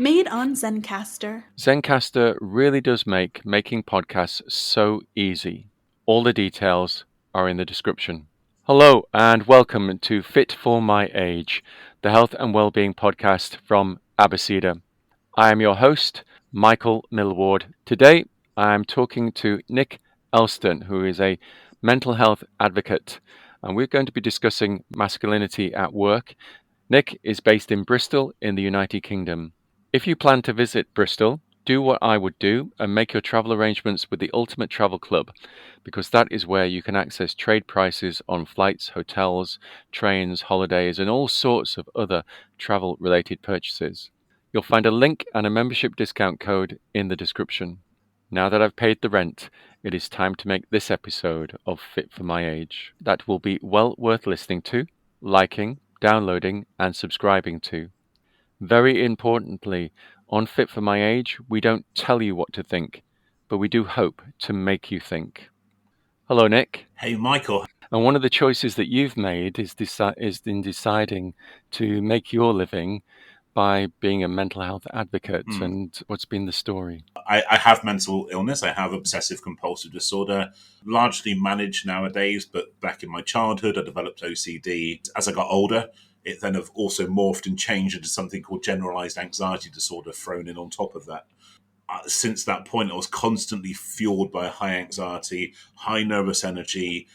Made on Zencaster. Zencaster really does make making podcasts so easy. All the details are in the description. Hello and welcome to Fit for My Age, the health and well-being podcast from Abeceda. I am your host, Michael Millward. Today I am talking to Nick Elston, who is a mental health advocate, and we're going to be discussing masculinity at work. Nick is based in Bristol in the United Kingdom. If you plan to visit Bristol, do what I would do and make your travel arrangements with the Ultimate Travel Club, because that is where you can access trade prices on flights, hotels, trains, holidays, and all sorts of other travel-related purchases. You'll find a link and a membership discount code in the description. Now that I've paid the rent, it is time to make this episode of Fit for My Age. That will be well worth listening to, liking, downloading, and subscribing to. Very importantly, on Fit for My Age, we don't tell you what to think, but we do hope to make you think. Hello, Nick. Hey, Michael. And one of the choices that you've made is in deciding to make your living by being a mental health advocate. And what's been the story? I have mental illness. I have obsessive compulsive disorder, largely managed nowadays, but back in my childhood, I developed OCD. As I got older, it then have also morphed and changed into something called generalized anxiety disorder thrown in on top of that. Since that point, I was constantly fueled by high anxiety, high nervous energy.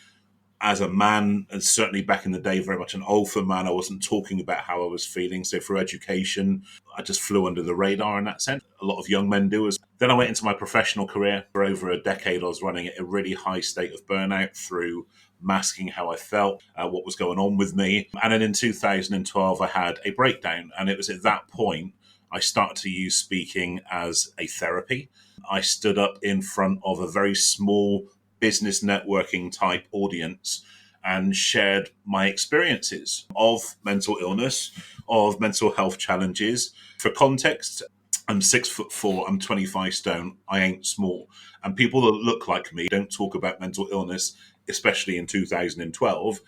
As a man, and certainly back in the day, very much an alpha man, I wasn't talking about how I was feeling. So through education, I just flew under the radar in that sense. A lot of young men do. Then I went into my professional career. For over a decade, I was running at a really high state of burnout through masking how I felt, what was going on with me. And then in 2012, I had a breakdown. And it was at that point I started to use speaking as a therapy. I stood up in front of a very small business networking type audience and shared my experiences of mental illness, of mental health challenges. For context, I'm 6'4", I'm 25 stone, I ain't small. And people that look like me don't talk about mental illness, especially in 2012.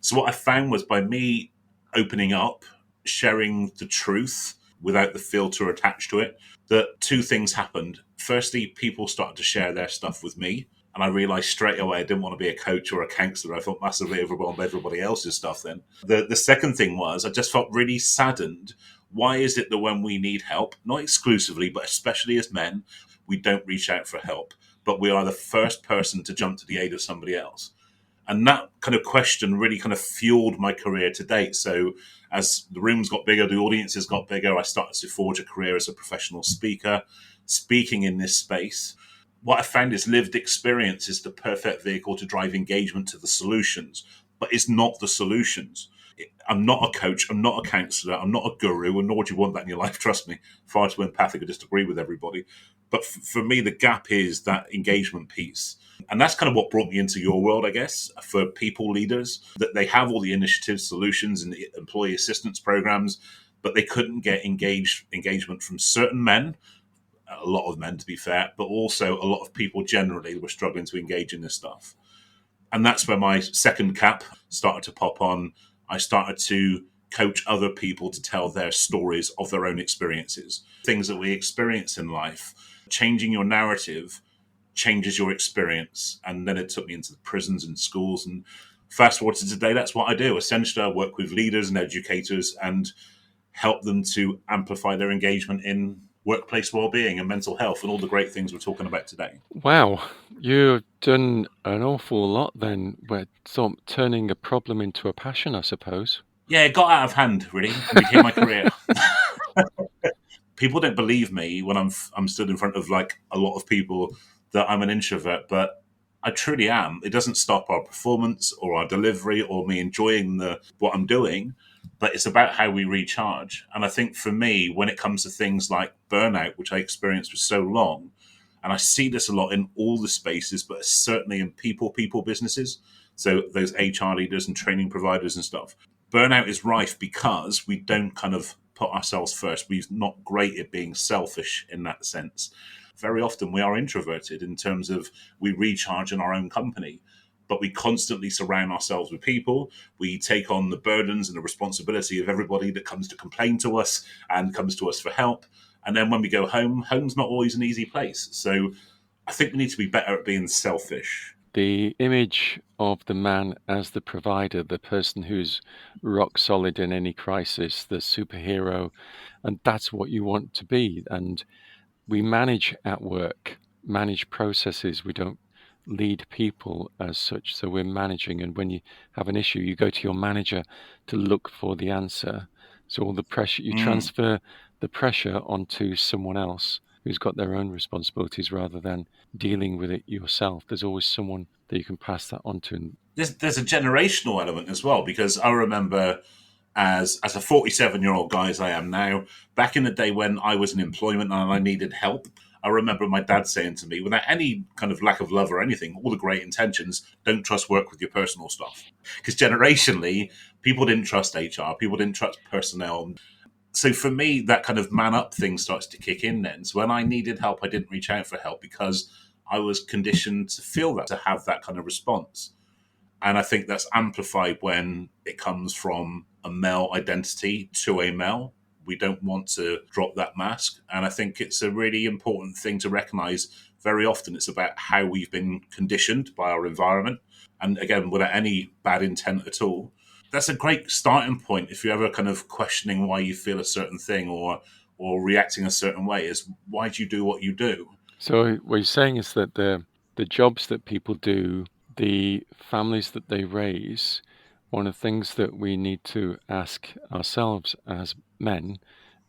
So what I found was by me opening up, sharing the truth without the filter attached to it, that two things happened. Firstly, people started to share their stuff with me. And I realised straight away I didn't want to be a coach or a counsellor. I felt massively overwhelmed by everybody else's stuff then. The second thing was I just felt really saddened. Why is it that when we need help, not exclusively, but especially as men, we don't reach out for help, but we are the first person to jump to the aid of somebody else? And that kind of question really kind of fueled my career to date. So as the rooms got bigger, the audiences got bigger, I started to forge a career as a professional speaker, speaking in this space. What I found is lived experience is the perfect vehicle to drive engagement to the solutions, but it's not the solutions. I'm not a coach. I'm not a counselor. I'm not a guru, and nor do you want that in your life. Trust me, far too empathic. I just agree with everybody. But for me, the gap is that engagement piece. And that's kind of what brought me into your world, I guess, for people leaders, that they have all the initiatives, solutions, and the employee assistance programs, but they couldn't get engagement from certain men, a lot of men to be fair, but also a lot of people generally were struggling to engage in this stuff. And that's where my second cap started to pop on. I started to coach other people to tell their stories of their own experiences, things that we experience in life. Changing your narrative changes your experience. And then it took me into the prisons and schools. And fast forward to today, that's what I do. Essentially, I work with leaders and educators and help them to amplify their engagement in workplace well-being and mental health and all the great things we're talking about today. Wow, you've done an awful lot then. We're sort of turning a problem into a passion, I suppose. Yeah, it got out of hand, really, and became my career. People don't believe me when I'm stood in front of like a lot of people that I'm an introvert, but I truly am. It doesn't stop our performance or our delivery or me enjoying what I'm doing, but it's about how we recharge. And I think for me, when it comes to things like burnout, which I experienced for so long, and I see this a lot in all the spaces, but certainly in people businesses, so those HR leaders and training providers and stuff, burnout is rife because we don't kind of put ourselves first. We're not great at being selfish in that sense. Very often we are introverted in terms of we recharge in our own company, but we constantly surround ourselves with people. We take on the burdens and the responsibility of everybody that comes to complain to us and comes to us for help. And then when we go home, home's not always an easy place. So I think we need to be better at being selfish. The image of the man as the provider, the person who's rock solid in any crisis, the superhero, and that's what you want to be. And we manage at work, manage processes. We don't lead people as such. So we're managing. And when you have an issue, you go to your manager to look for the answer. So all the pressure, you transfer the pressure onto someone else who's got their own responsibilities rather than dealing with it yourself. There's always someone that you can pass that on to. And There's a generational element as well, because I remember as a 47-year-old guy as I am now, back in the day when I was in employment and I needed help, I remember my dad saying to me, without any kind of lack of love or anything, all the great intentions, don't trust work with your personal stuff. Because generationally, people didn't trust HR, people didn't trust personnel. So for me, that kind of man up thing starts to kick in then. So when I needed help, I didn't reach out for help because I was conditioned to feel that, to have that kind of response. And I think that's amplified when it comes from a male identity to a male. We don't want to drop that mask. And I think it's a really important thing to recognize. Very often it's about how we've been conditioned by our environment. And again, without any bad intent at all. That's a great starting point if you're ever kind of questioning why you feel a certain thing or reacting a certain way, is why do you do what you do? so what you're saying is that the jobs that people do, the families that they raise, one of the things that we need to ask ourselves as men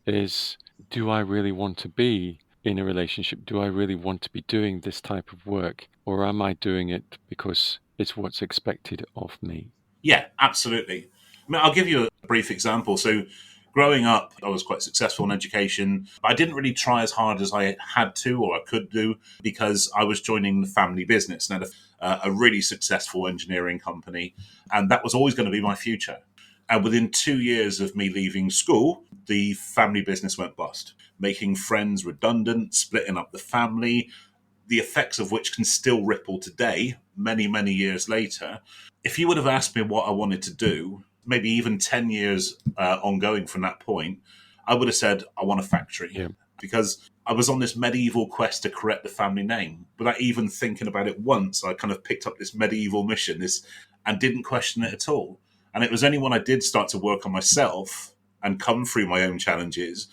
is, do I really want to be in a relationship? Do I really want to be doing this type of work? Or am I doing it because it's what's expected of me? Yeah, absolutely. I mean, I'll give you a brief example. So, growing up, I was quite successful in education. But I didn't really try as hard as I had to or I could do because I was joining the family business and had a really successful engineering company. And that was always going to be my future. And within 2 years of me leaving school, the family business went bust, making friends redundant, splitting up the family, the effects of which can still ripple today, many, many years later. If you would have asked me what I wanted to do, maybe even 10 years ongoing from that point, I would have said, I want a factory. Yeah. Because I was on this medieval quest to correct the family name. Without even thinking about it once, I kind of picked up this medieval mission and didn't question it at all. And it was only when I did start to work on myself and come through my own challenges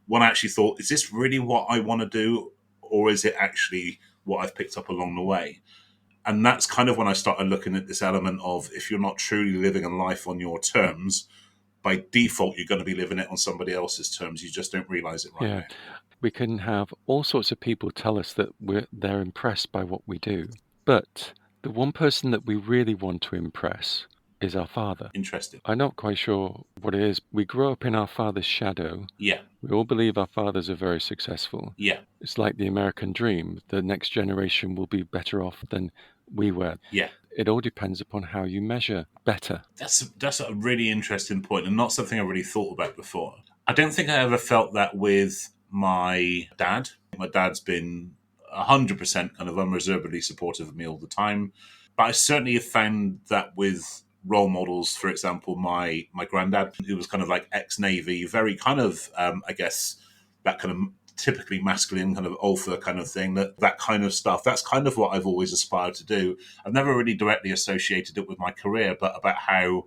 when I actually thought, is this really what I want to do? Or is it actually what I've picked up along the way? And that's kind of when I started looking at this element of, if you're not truly living a life on your terms, by default, you're going to be living it on somebody else's terms. You just don't realize it right Yeah. now. We can have all sorts of people tell us that they're impressed by what we do. But the one person that we really want to impress is our father. Interesting. I'm not quite sure what it is. We grow up in our father's shadow. Yeah. We all believe our fathers are very successful. Yeah. It's like the American dream. The next generation will be better off than we were. Yeah. It all depends upon how you measure better. That's a really interesting point and not something I really thought about before. I don't think I ever felt that with my dad. My dad's been 100% kind of unreservedly supportive of me all the time. But I certainly have found that with role models, for example, my granddad, who was kind of like ex-Navy, very kind of, I guess, that kind of typically masculine kind of alpha kind of thing, that kind of stuff. That's kind of what I've always aspired to do. I've never really directly associated it with my career, but about how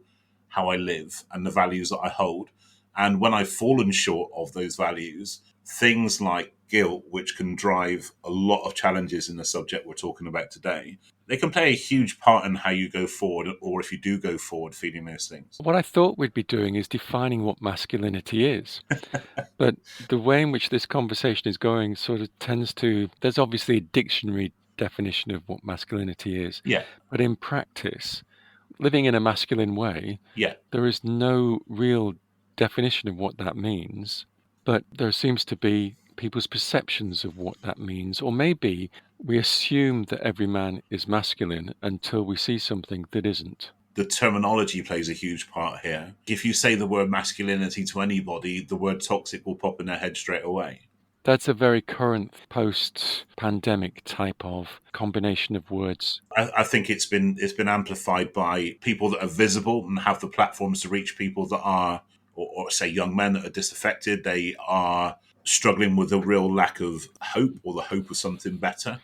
I live and the values that I hold. And when I've fallen short of those values, things like guilt, which can drive a lot of challenges in the subject we're talking about today, they can play a huge part in how you go forward, or if you do go forward feeling those things. What I thought we'd be doing is defining what masculinity is. But the way in which this conversation is going sort of tends to, there's obviously a dictionary definition of what masculinity is. Yeah. But in practice, living in a masculine way, Yeah. there is no real definition of what that means. But there seems to be people's perceptions of what that means. Or maybe we assume that every man is masculine until we see something that isn't. The terminology plays a huge part here. If you say the word masculinity to anybody, the word toxic will pop in their head straight away. That's a very current post-pandemic type of combination of words. I think it's been amplified by people that are visible and have the platforms to reach people that are, or say young men that are disaffected. They are struggling with a real lack of hope or the hope of something better.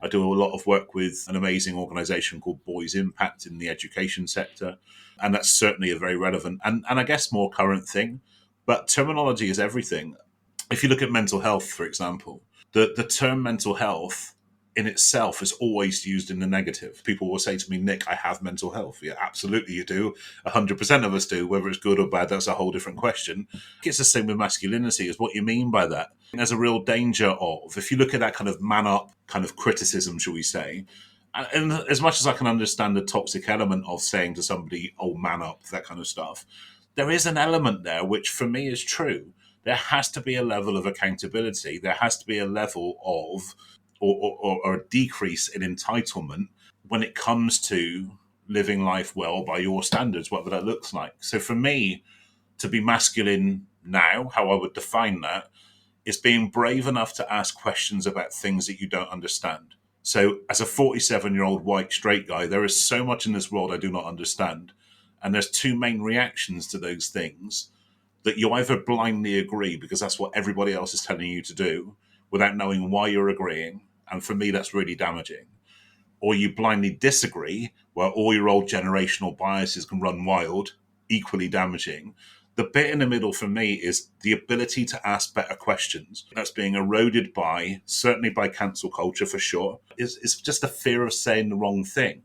I do a lot of work with an amazing organisation called Boys Impact in the education sector, and that's certainly a very relevant and I guess more current thing. But terminology is everything. If you look at mental health, for example, the term mental health in itself is always used in the negative. People will say to me, Nick, I have mental health. Yeah, absolutely you do. 100% of us do. Whether it's good or bad, that's a whole different question. It's the same with masculinity, is what you mean by that. There's a real danger of, if you look at that kind of man up kind of criticism, shall we say, and as much as I can understand the toxic element of saying to somebody, oh, man up, that kind of stuff, there is an element there which for me is true. There has to be a level of accountability. There has to be a level of or a decrease in entitlement when it comes to living life well by your standards, whatever that looks like. So for me, to be masculine now, how I would define that, is being brave enough to ask questions about things that you don't understand. So as a 47-year-old white straight guy, there is so much in this world I do not understand. And there's two main reactions to those things, that you either blindly agree because that's what everybody else is telling you to do without knowing why you're agreeing. And for me, that's really damaging. Or you blindly disagree, where all your old generational biases can run wild, equally damaging. The bit in the middle for me is the ability to ask better questions. That's being eroded by, certainly by cancel culture for sure, is just the fear of saying the wrong thing.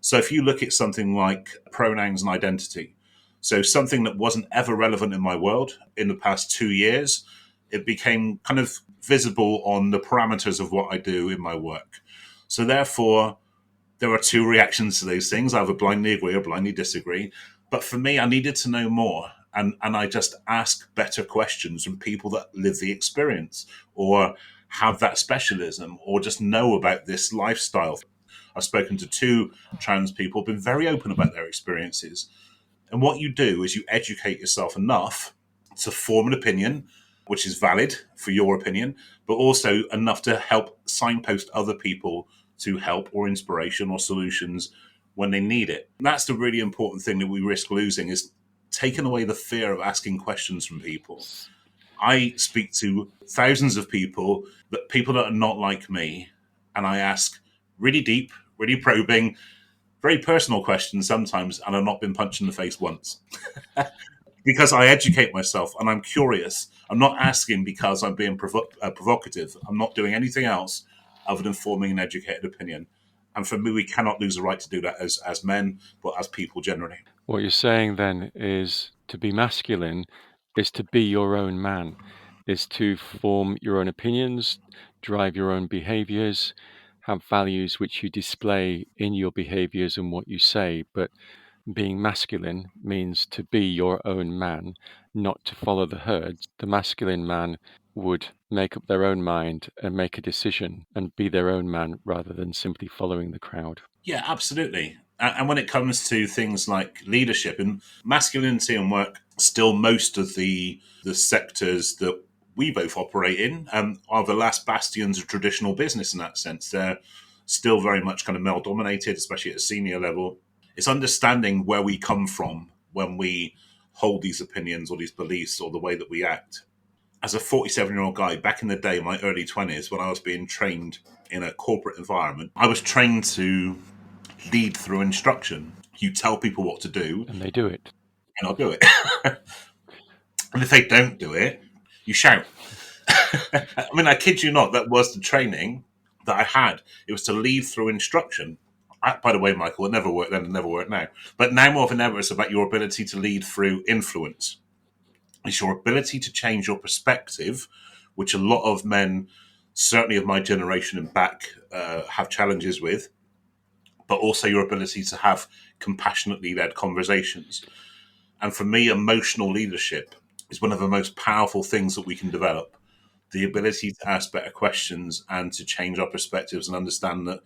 So if you look at something like pronouns and identity, so something that wasn't ever relevant in my world in the past 2 years, it became kind of visible on the parameters of what I do in my work. So therefore, there are two reactions to those things. I either blindly agree or blindly disagree. But for me, I needed to know more. And I just ask better questions from people that live the experience or have that specialism or just know about this lifestyle. I've spoken to 2 trans people, been very open about their experiences. And what you do is you educate yourself enough to form an opinion, which is valid for your opinion, but also enough to help signpost other people to help or inspiration or solutions when they need it. And that's the really important thing that we risk losing, is taking away the fear of asking questions from people. I speak to thousands of people that are not like me, and I ask really deep, really probing, very personal questions sometimes, and I've not been punched in the face once. Because I educate myself and I'm curious. I'm not asking because I'm being provocative. I'm not doing anything else other than forming an educated opinion. And for me, we cannot lose the right to do that as men, but as people generally. What you're saying then is to be masculine is to be your own man, is to form your own opinions, drive your own behaviors, have values which you display in your behaviors and what you say. But being masculine means to be your own man, not to follow the herd. The masculine man would make up their own mind and make a decision and be their own man rather than simply following the crowd. Yeah, absolutely. And when it comes to things like leadership and masculinity and work, still most of the sectors that we both operate in are the last bastions of traditional business in that sense. They're still very much kind of male dominated, especially at a senior level. It's understanding where we come from when we hold these opinions or these beliefs or the way that we act. As a 47-year-old guy, back in the day, my early 20s, when I was being trained in a corporate environment, I was trained to lead through instruction. You tell people what to do, And they do it. and I'll do it. And if they don't do it, you shout. I mean, I kid you not, that was the training that I had. It was to lead through instruction. By the way, Michael, it never worked then, it never worked now. But now more than ever, it's about your ability to lead through influence. It's your ability to change your perspective, which a lot of men, certainly of my generation and back, have challenges with, but also your ability to have compassionately led conversations. And for me, emotional leadership is one of the most powerful things that we can develop. The ability to ask better questions and to change our perspectives and understand that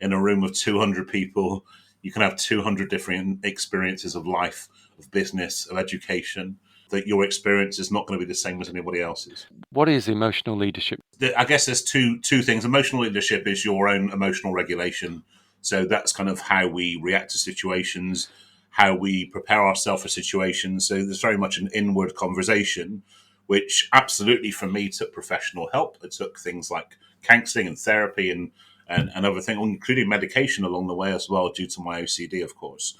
in a room of 200 people, you can have 200 different experiences of life, of business, of education, that your experience is not going to be the same as anybody else's. What is emotional leadership? I guess there's two things. Emotional leadership is your own emotional regulation. So that's kind of how we react to situations, how we prepare ourselves for situations. So there's very much an inward conversation, which absolutely for me took professional help. It took things like counseling and therapy and other things, including medication along the way as well, due to my OCD, of course.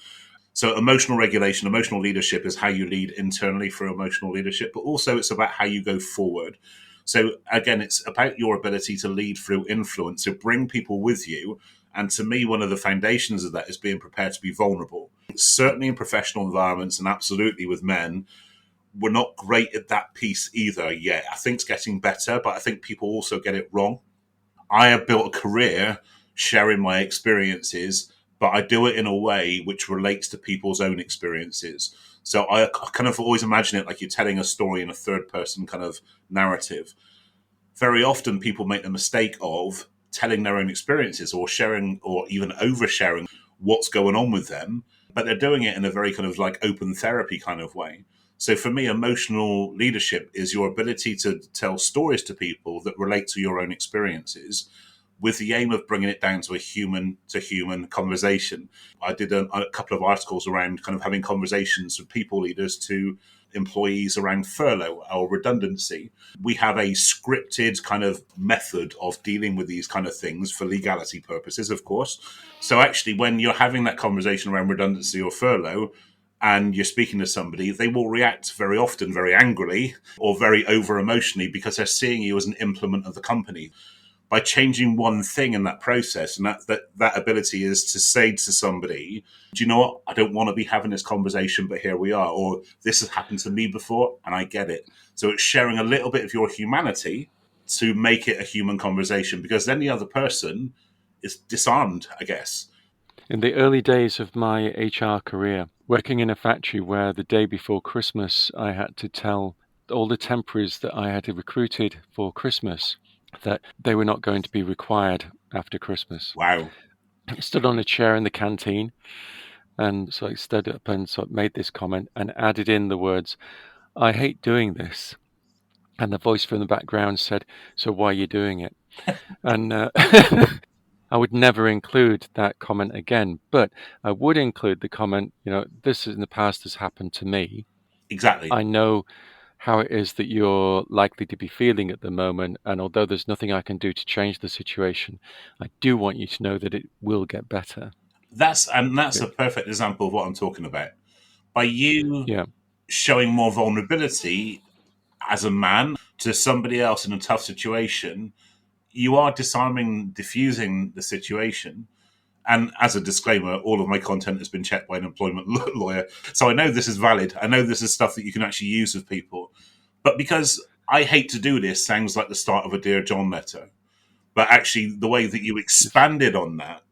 So emotional regulation, emotional leadership is how you lead internally through emotional leadership, but also it's about how you go forward. So again, it's about your ability to lead through influence, to bring people with you. And to me, one of the foundations of that is being prepared to be vulnerable. Certainly in professional environments and absolutely with men, we're not great at that piece either yet. I think it's getting better, but I think people also get it wrong. I have built a career sharing my experiences, but I do it in a way which relates to people's own experiences. So I kind of always imagine it like you're telling a story in a third person kind of narrative. Very often people make the mistake of telling their own experiences or sharing or even oversharing what's going on with them, but they're doing it in a very kind of like open therapy kind of way. So for me, emotional leadership is your ability to tell stories to people that relate to your own experiences with the aim of bringing it down to a human to human conversation. I did a couple of articles around kind of having conversations with people leaders to employees around furlough or redundancy. We have a scripted kind of method of dealing with these kind of things for legality purposes, of course. So actually, when you're having that conversation around redundancy or furlough, and you're speaking to somebody, they will react very often very angrily or very over emotionally because they're seeing you as an implement of the company. By changing one thing in that process, and that ability is to say to somebody, do you know what, I don't want to be having this conversation, but here we are, or this has happened to me before and I get it. So it's sharing a little bit of your humanity to make it a human conversation, because then the other person is disarmed, I guess. In the early days of my HR career, working in a factory where the day before Christmas I had to tell all the temporaries that I had recruited for Christmas that they were not going to be required after Christmas. Wow. I stood on a chair in the canteen, and so I stood up and sort of made this comment and added in the words, "I hate doing this." And the voice from the background said, "So why are you doing it?" And I would never include that comment again, but I would include the comment, this in the past has happened to me. Exactly. I know how it is that you're likely to be feeling at the moment, and although there's nothing I can do to change the situation, I do want you to know that it will get better. That's a perfect example of what I'm talking about. By you Yeah. showing more vulnerability as a man to somebody else in a tough situation, you are disarming, diffusing the situation. And as a disclaimer, all of my content has been checked by an employment lawyer. So I know this is valid. I know this is stuff that you can actually use with people. But because I hate to do this sounds like the start of a Dear John letter. But actually, the way that you expanded on that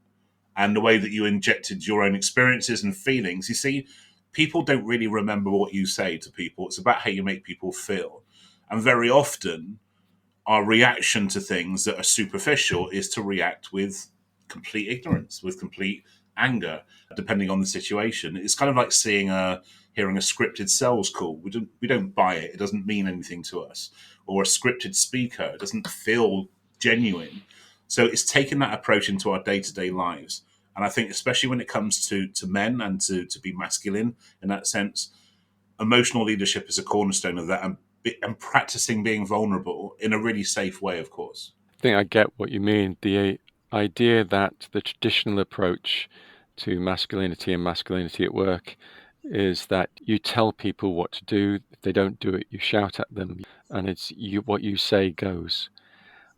and the way that you injected your own experiences and feelings, you see, people don't really remember what you say to people. It's about how you make people feel. And very often, our reaction to things that are superficial is to react with complete ignorance, with complete anger, depending on the situation. It's kind of like hearing a scripted sales call. We don't buy it. It doesn't mean anything to us. Or a scripted speaker. It doesn't feel genuine. So it's taking that approach into our day-to-day lives. And I think especially when it comes to men and to be masculine in that sense, emotional leadership is a cornerstone of that, and practicing being vulnerable in a really safe way, of course. I think I get what you mean. The idea that the traditional approach to masculinity and masculinity at work is that you tell people what to do. If they don't do it, you shout at them, and it's what you say goes.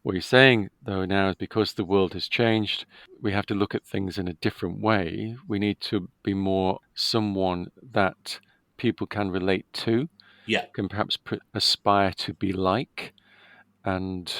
What you're saying, though, now is because the world has changed, we have to look at things in a different way. We need to be more someone that people can relate to, Yeah, can perhaps aspire to be like, and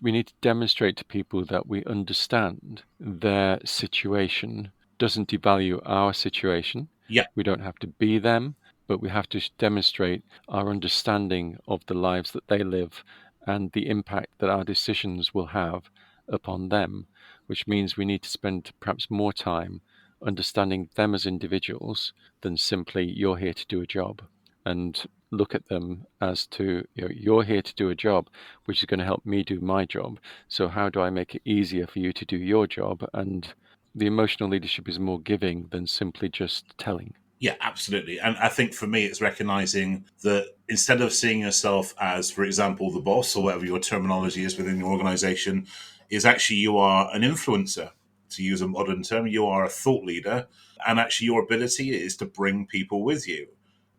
we need to demonstrate to people that we understand their situation doesn't devalue our situation. yeah, We don't have to be them, but we have to demonstrate our understanding of the lives that they live and the impact that our decisions will have upon them, which means we need to spend perhaps more time understanding them as individuals than simply you're here to do a job, and look at them as to, you're here to do a job which is going to help me do my job. So how do I make it easier for you to do your job? And the emotional leadership is more giving than simply just telling. Yeah, absolutely. And I think for me, it's recognizing that instead of seeing yourself as, for example, the boss or whatever your terminology is within your organization, is actually you are an influencer, to use a modern term. You are a thought leader. And actually, your ability is to bring people with you.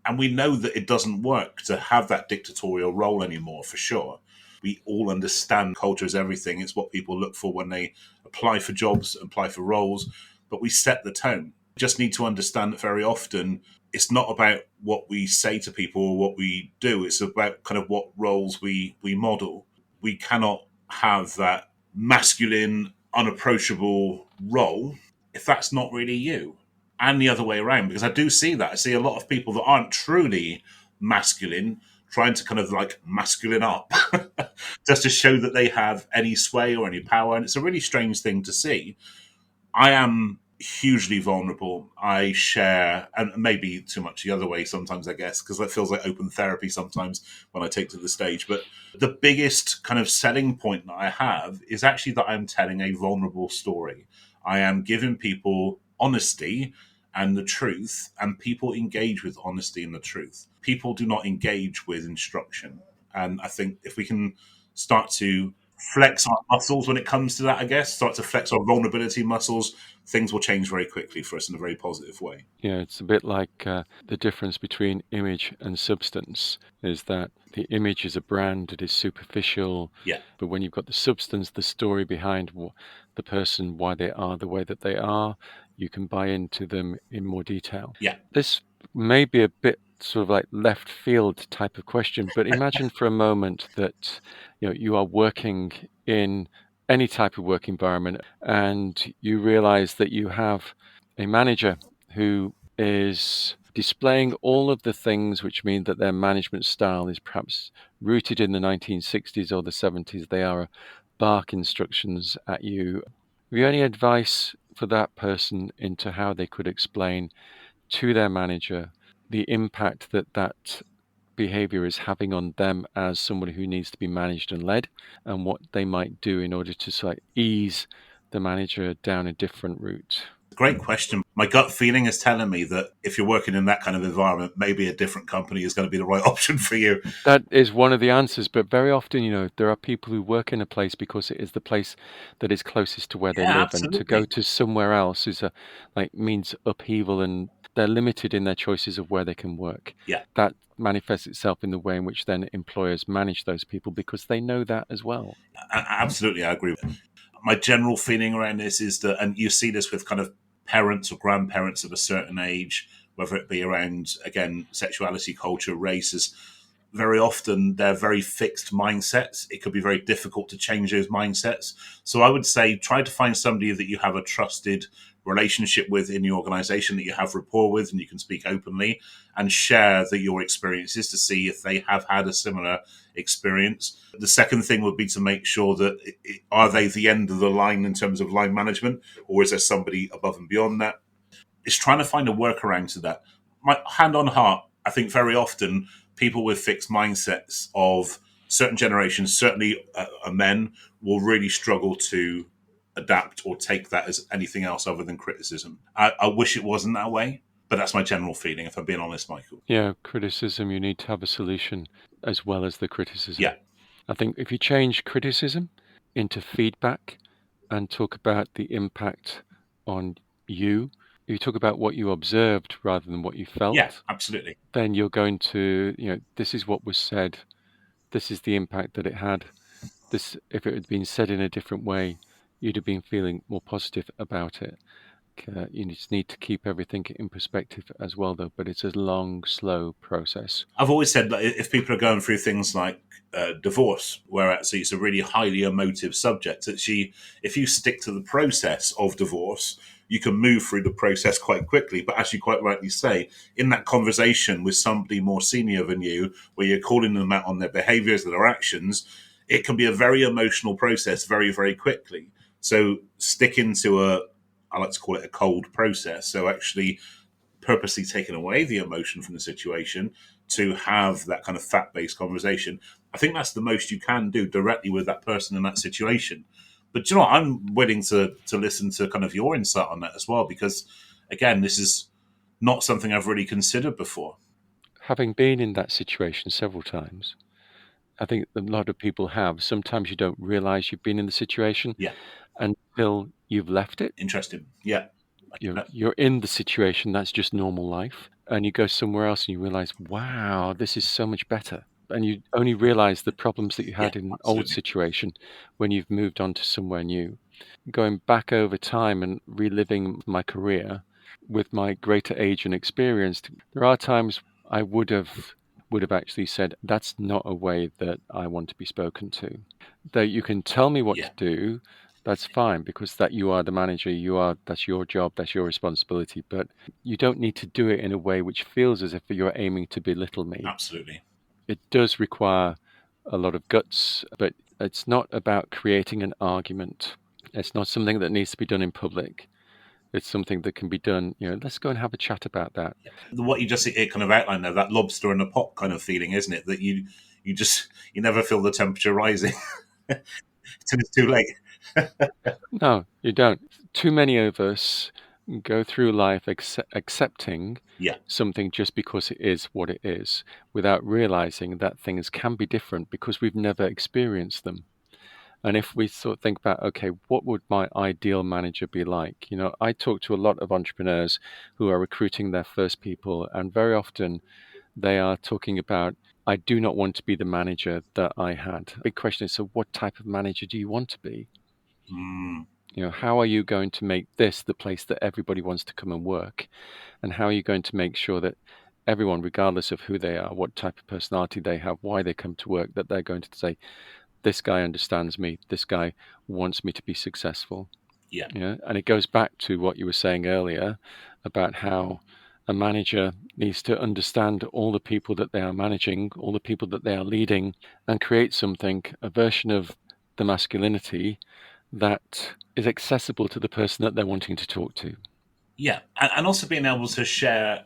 And we know that it doesn't work to have that dictatorial role anymore, for sure. We all understand culture is everything. It's what people look for when they apply for jobs, apply for roles, but we set the tone. Just need to understand that very often it's not about what we say to people or what we do. It's about kind of what roles we model. We cannot have that masculine, unapproachable role if that's not really you. And the other way around, because I do see that. I see a lot of people that aren't truly masculine trying to kind of like masculine up just to show that they have any sway or any power. And it's a really strange thing to see. I am hugely vulnerable. I share, and maybe too much the other way sometimes, I guess, because that feels like open therapy sometimes when I take to the stage. But the biggest kind of selling point that I have is actually that I'm telling a vulnerable story. I am giving people honesty and the truth, and people engage with honesty and the truth. People do not engage with instruction. And I think if we can start to flex our muscles when it comes to that, I guess, start to flex our vulnerability muscles, things will change very quickly for us in a very positive way. Yeah, it's a bit like the difference between image and substance is that the image is a brand, it is superficial, Yeah, but when you've got the substance, the story behind the person, why they are the way that they are, you can buy into them in more detail. yeah, This may be a bit sort of like left field type of question, but imagine for a moment that you are working in any type of work environment and you realize that you have a manager who is displaying all of the things which mean that their management style is perhaps rooted in the 1960s or the 70s. They are bark instructions at you. Have you any advice for that person into how they could explain to their manager the impact that behavior is having on them as someone who needs to be managed and led, and what they might do in order to sort of ease the manager down a different route? great question. My gut feeling is telling me that if you're working in that kind of environment, maybe a different company is going to be the right option for you. That is one of the answers, but very often, there are people who work in a place because it is the place that is closest to where they Yeah, live, and to go absolutely. to somewhere else is means upheaval, and they're limited in their choices of where they can work. Yeah, That manifests itself in the way in which then employers manage those people because they know that as well. absolutely. I agree. My general feeling around this is that, and you see this with kind of parents or grandparents of a certain age, whether it be around, again, sexuality, culture, races, very often they're very fixed mindsets. It could be very difficult to change those mindsets. So I would say try to find somebody that you have a trusted relationship with in the organization, that you have rapport with and you can speak openly and share your experiences to see if they have had a similar experience. The second thing would be to make sure that are they the end of the line in terms of line management, or is there somebody above and beyond that? It's trying to find a workaround to that. My hand on heart, I think very often people with fixed mindsets of certain generations, certainly men, will really struggle to adapt or take that as anything else other than criticism. I wish it wasn't that way, but that's my general feeling, if I'm being honest, Michael. Yeah, criticism, you need to have a solution as well as the Yeah, criticism. I think if you change criticism into feedback and talk about the impact on you, you talk about what you observed rather than what you yeah, felt, absolutely. then you're going to, this is what was said, this is the impact that it had. This, if it had been said in a different way, you'd have been feeling more positive about it. You just need to keep everything in perspective as well, though. But it's a long, slow process. I've always said that if people are going through things like divorce, where actually it's a really highly emotive subject, actually, if you stick to the process of divorce, you can move through the process quite quickly. But as you quite rightly say, in that conversation with somebody more senior than you, where you're calling them out on their behaviors, their actions, it can be a very emotional process very, very quickly. So sticking to I like to call it a cold process. So actually purposely taking away the emotion from the situation to have that kind of fact-based conversation. I think that's the most you can do directly with that person in that situation. But you know what? I'm willing to listen to kind of your insight on that as well, because again, this is not something I've really considered before. Having been in that situation several times, I think a lot of people have. Sometimes you don't realize you've been in the situation Yeah. until you've left it. Interesting. Yeah. You're in the situation, that's just normal life. And you go somewhere else and you realize, wow, this is so much better. And you only realize the problems that you Yeah, had in an old absolutely. situation when you've moved on to somewhere new. Going back over time and reliving my career with my greater age and experience, there are times I would have actually said, that's not a way that I want to be spoken to. That you can tell me what Yeah. to do, that's fine, because that you are the manager, that's your job, that's your responsibility. But you don't need to do it in a way which feels as if you're aiming to belittle me. Absolutely. It does require a lot of guts, but it's not about creating an argument. It's not something that needs to be done in public. It's something that can be done, let's go and have a chat about that. What you just it kind of outlined there, that lobster in a pot kind of feeling, isn't it? That you never feel the temperature rising till it's too late. No, you don't. Too many of us go through life accepting Yeah. something just because it is what it is, without realizing that things can be different because we've never experienced them. And if we sort of think about, okay, what would my ideal manager be like? I talk to a lot of entrepreneurs who are recruiting their first people, and very often they are talking about, I do not want to be the manager that I had. Big question is, so what type of manager do you want to be? Mm. How are you going to make this the place that everybody wants to come and work? And how are you going to make sure that everyone, regardless of who they are, what type of personality they have, why they come to work, that they're going to say, this guy understands me, this guy wants me to be successful. Yeah. And it goes back to what you were saying earlier about how a manager needs to understand all the people that they are managing, all the people that they are leading, and create something, a version of the masculinity that is accessible to the person that they're wanting to talk to. Yeah, and also being able to share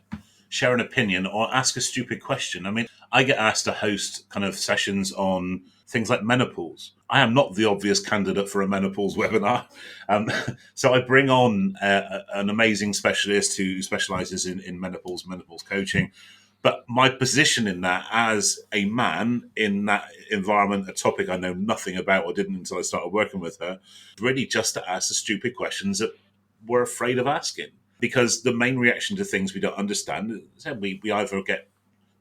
an opinion or ask a stupid question. I mean, I get asked to host kind of sessions on things like menopause. I am not the obvious candidate for a menopause webinar. So I bring on an amazing specialist who specializes in menopause coaching. But my position in that, as a man in that environment, a topic I know nothing about or didn't until I started working with her, really just to ask the stupid questions that we're afraid of asking. Because the main reaction to things we don't understand, we either get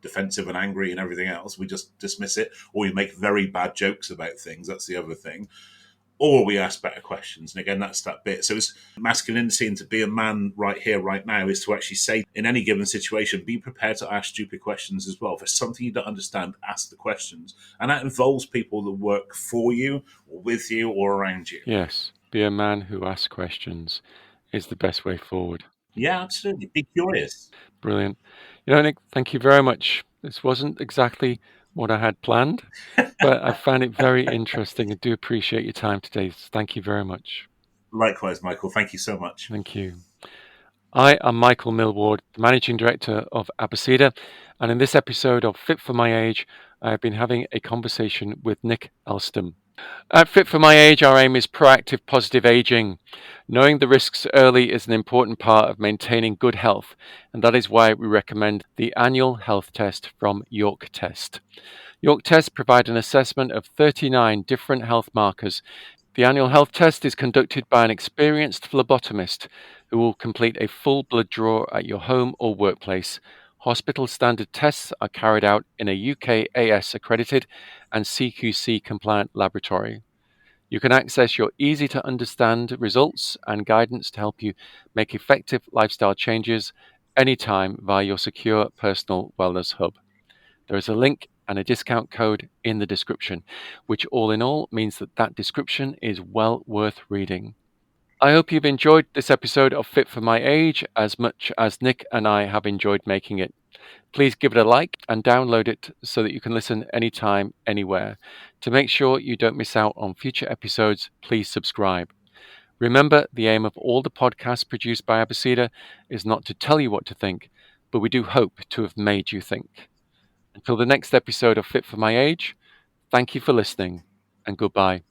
defensive and angry and everything else, we just dismiss it, or we make very bad jokes about things. That's the other thing. Or we ask better questions. And again, that's that bit. So it's masculinity, and to be a man right here, right now, is to actually say in any given situation, be prepared to ask stupid questions as well. If there's something you don't understand, ask the questions. And that involves people that work for you or with you or around you. Yes, be a man who asks questions is the best way forward. Yeah, absolutely. Be curious. Brilliant. Nick, thank you very much. This wasn't exactly what I had planned, but I found it very interesting. I do appreciate your time today. Thank you very much. Likewise, Michael. Thank you so much. Thank you. I am Michael Millward, the Managing Director of Abacida, and in this episode of Fit for My Age, I have been having a conversation with Nick Elston. At Fit for My Age, our aim is proactive, positive aging. Knowing the risks early is an important part of maintaining good health, and that is why we recommend the annual health test from York Test. York Tests provide an assessment of 39 different health markers. The annual health test is conducted by an experienced phlebotomist who will complete a full blood draw at your home or workplace. Hospital standard tests are carried out in a UKAS accredited and CQC compliant laboratory. You can access your easy to understand results and guidance to help you make effective lifestyle changes anytime via your secure personal wellness hub. There is a link and a discount code in the description, which all in all means that description is well worth reading. I hope you've enjoyed this episode of Fit for My Age as much as Nick and I have enjoyed making it. Please give it a like and download it so that you can listen anytime, anywhere. To make sure you don't miss out on future episodes, please subscribe. Remember, the aim of all the podcasts produced by Abacida is not to tell you what to think, but we do hope to have made you think. Until the next episode of Fit for My Age, thank you for listening and goodbye.